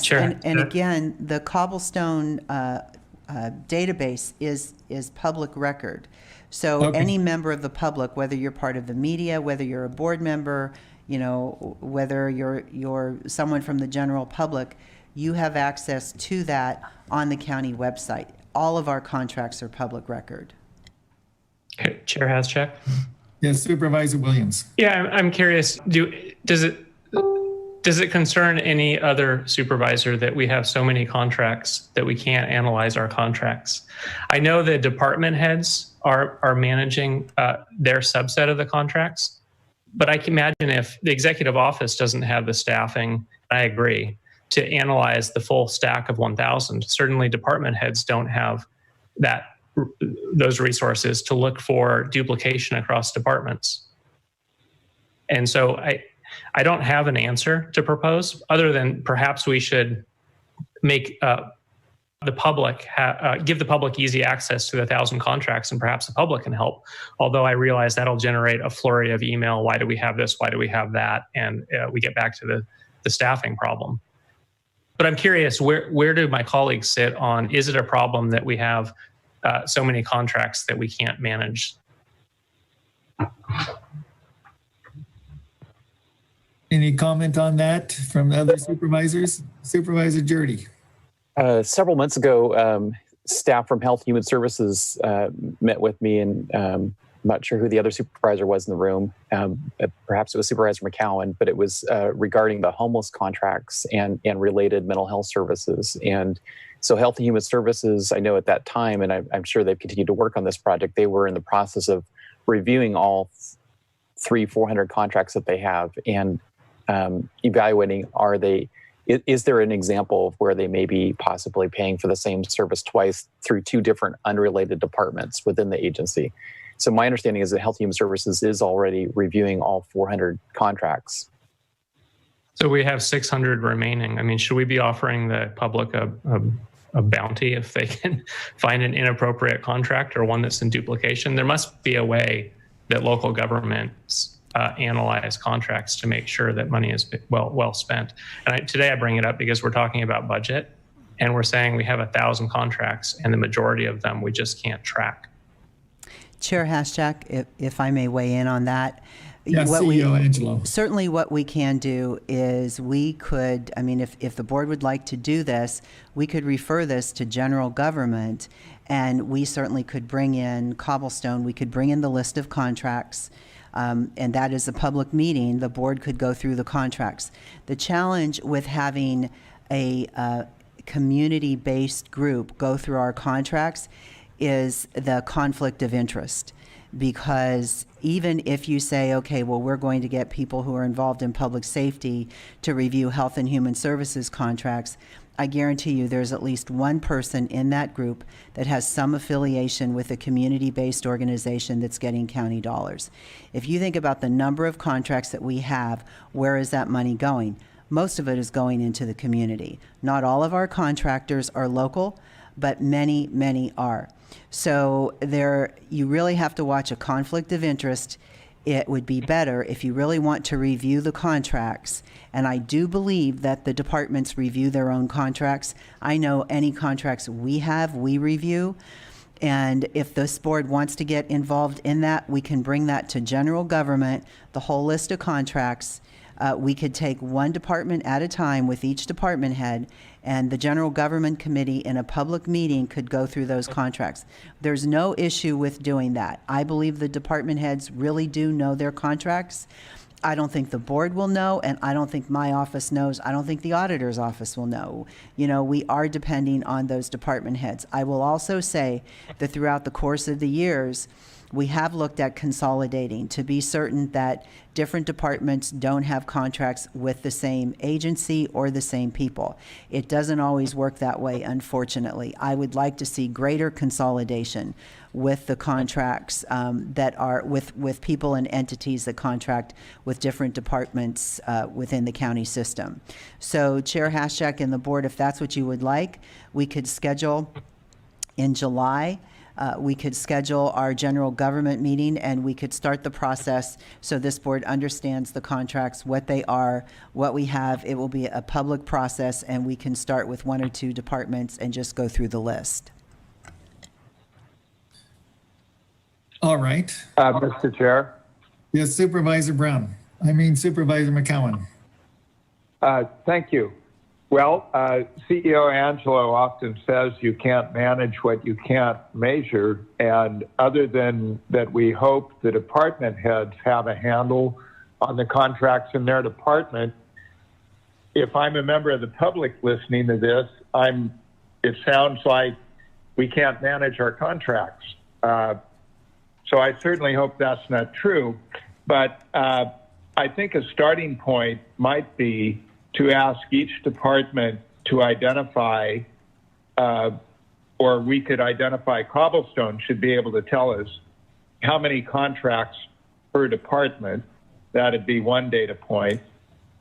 Sure. And again, the Cobblestone database is public record. So Okay. any member of the public, whether you're part of the media, whether you're a board member, whether you're someone from the general public, you have access to that on the county website. All of our contracts are public record. Okay. Chair Haschak. Yes, Supervisor Williams. Yeah, I'm curious. Does it concern any other supervisor that we have so many contracts that we can't analyze our contracts? I know the department heads are managing their subset of the contracts, but I can imagine if the executive office doesn't have the staffing, I agree, to analyze the full stack of 1,000. Certainly department heads don't have those resources to look for duplication across departments. And so I don't have an answer to propose other than perhaps we should make the public give the public easy access to the 1,000 contracts, and perhaps the public can help. Although I realize that'll generate a flurry of email. Why do we have this? Why do we have that? And we get back to the staffing problem. But I'm curious, where do my colleagues sit on, is it a problem that we have so many contracts that we can't manage? Any comment on that from the other supervisors? Supervisor Jurdy. Several months ago, staff from Health and Human Services met with me, and I'm not sure who the other supervisor was in the room. Perhaps it was Supervisor McCowan, but it was regarding the homeless contracts and related mental health services. And so Health and Human Services, I know at that time, and I'm sure they've continued to work on this project, they were in the process of reviewing all 400 contracts that they have and evaluating, is there an example of where they may be possibly paying for the same service twice through two different unrelated departments within the agency? So my understanding is that Health and Human Services is already reviewing all 400 contracts. So we have 600 remaining. I mean, should we be offering the public a bounty if they can find an inappropriate contract or one that's in duplication? There must be a way that local governments analyze contracts to make sure that money is well spent. And today I bring it up because we're talking about budget, and we're saying we have 1,000 contracts, and the majority of them we just can't track. Chair Haschak, if I may weigh in on that. Yes, CEO Angelo. Certainly what we can do is we could, if the board would like to do this, we could refer this to general government, and we certainly could bring in Cobblestone. We could bring in the list of contracts, and that is a public meeting. The board could go through the contracts. The challenge with having a community-based group go through our contracts is the conflict of interest. Because even if you say, okay, well, we're going to get people who are involved in public safety to review Health and Human Services contracts, I guarantee you there's at least one person in that group that has some affiliation with a community-based organization that's getting county dollars. If you think about the number of contracts that we have, where is that money going? Most of it is going into the community. Not all of our contractors are local, but many, many are. So you really have to watch a conflict of interest. It would be better if you really want to review the contracts, and I do believe that the departments review their own contracts. I know any contracts we have, we review, and if this board wants to get involved in that, we can bring that to general government, the whole list of contracts. We could take one department at a time with each department head, and the General Government Committee in a public meeting could go through those contracts. There's no issue with doing that. I believe the department heads really do know their contracts. I don't think the board will know, and I don't think my office knows. I don't think the auditor's office will know. We are depending on those department heads. I will also say that throughout the course of the years, we have looked at consolidating to be certain that different departments don't have contracts with the same agency or the same people. It doesn't always work that way, unfortunately. I would like to see greater consolidation with the contracts that are with people and entities that contract with different departments within the county system. So Chair Haschak and the board, if that's what you would like, we could schedule in July we could schedule our general government meeting and we could start the process so this board understands the contracts, what they are, what we have. It will be a public process and we can start with 1 or 2 departments and just go through the list. All right. Mr. Chair. Yes, Supervisor McCowan. Thank you. Well, CEO Angelo often says you can't manage what you can't measure. And other than that, we hope the department heads have a handle on the contracts in their department. If I'm a member of the public listening to this, it sounds like we can't manage our contracts. So I certainly hope that's not true. But I think a starting point might be to ask each department to identify, or we could identify, Cobblestone should be able to tell us how many contracts per department. That'd be one data point.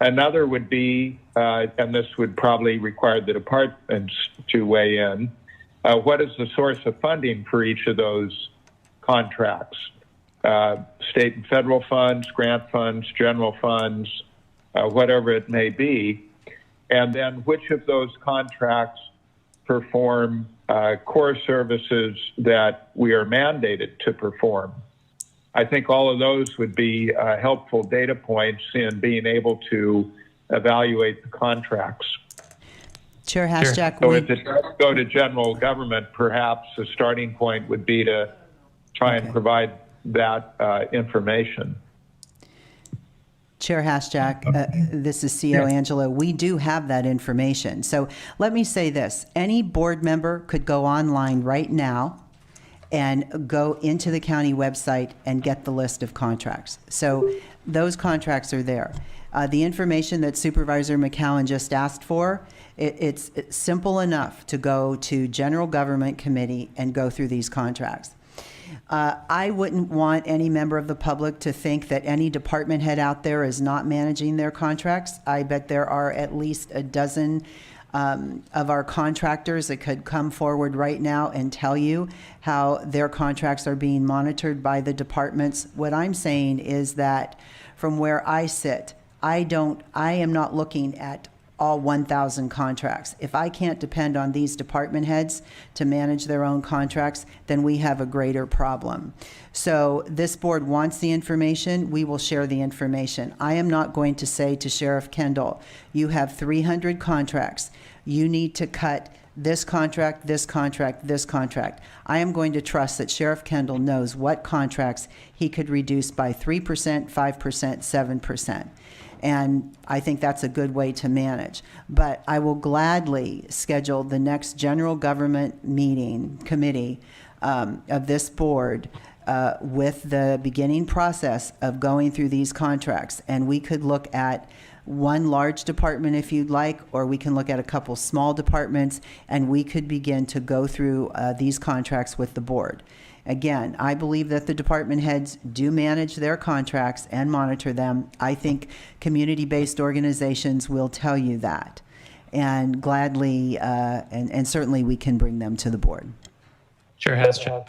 Another would be, and this would probably require the departments to weigh in, what is the source of funding for each of those contracts? State and federal funds, grant funds, general funds, whatever it may be. And then which of those contracts perform core services that we are mandated to perform? I think all of those would be helpful data points in being able to evaluate the contracts. Chair Haschak, So if it does go to general government, perhaps a starting point would be to try and provide that information. Chair Haschak, this is CEO Angelo. We do have that information. So let me say this. Any board member could go online right now and go into the county website and get the list of contracts. So those contracts are there. The information that Supervisor McCowan just asked for, it's simple enough to go to General Government Committee and go through these contracts. I wouldn't want any member of the public to think that any department head out there is not managing their contracts. I bet there are at least a dozen of our contractors that could come forward right now and tell you how their contracts are being monitored by the departments. What I'm saying is that from where I sit, I am not looking at all 1,000 contracts. If I can't depend on these department heads to manage their own contracts, then we have a greater problem. So this board wants the information. We will share the information. I am not going to say to Sheriff Kendall, you have 300 contracts. You need to cut this contract, this contract, this contract. I am going to trust that Sheriff Kendall knows what contracts he could reduce by 3%, 5%, 7%. And I think that's a good way to manage. But I will gladly schedule the next general government meeting committee of this board with the beginning process of going through these contracts. And we could look at one large department if you'd like, or we can look at a couple small departments, and we could begin to go through these contracts with the board. Again, I believe that the department heads do manage their contracts and monitor them. I think community-based organizations will tell you that. And gladly, and certainly we can bring them to the board. Chair Haschak.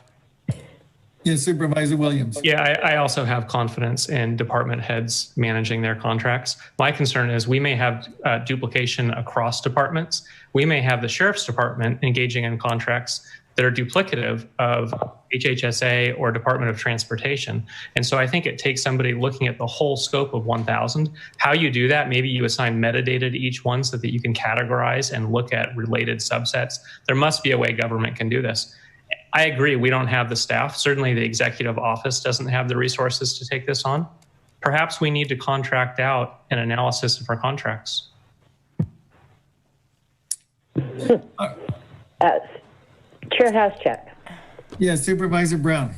Yes, Supervisor Williams. Yeah, I also have confidence in department heads managing their contracts. My concern is we may have duplication across departments. We may have the sheriff's department engaging in contracts that are duplicative of HHSA or Department of Transportation. And so I think it takes somebody looking at the whole scope of 1,000. How you do that, maybe you assign metadata to each one so that you can categorize and look at related subsets. There must be a way government can do this. I agree, we don't have the staff. Certainly the executive office doesn't have the resources to take this on. Perhaps we need to contract out an analysis of our contracts. Chair Haschak. Yes, Supervisor Brown.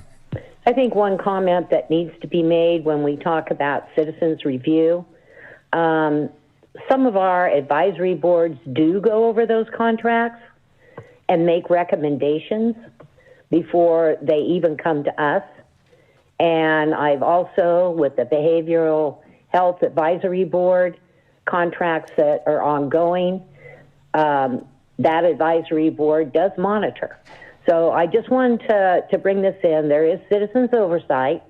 I think one comment that needs to be made when we talk about citizens review, some of our advisory boards do go over those contracts and make recommendations before they even come to us. And I've also, with the Behavioral Health Advisory Board, contracts that are ongoing, that advisory board does monitor. So I just wanted to bring this in. There is citizens oversight,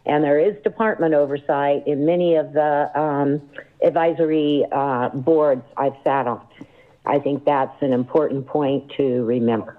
and there is department oversight in many of the advisory boards I've sat on. I think that's an important point to remember.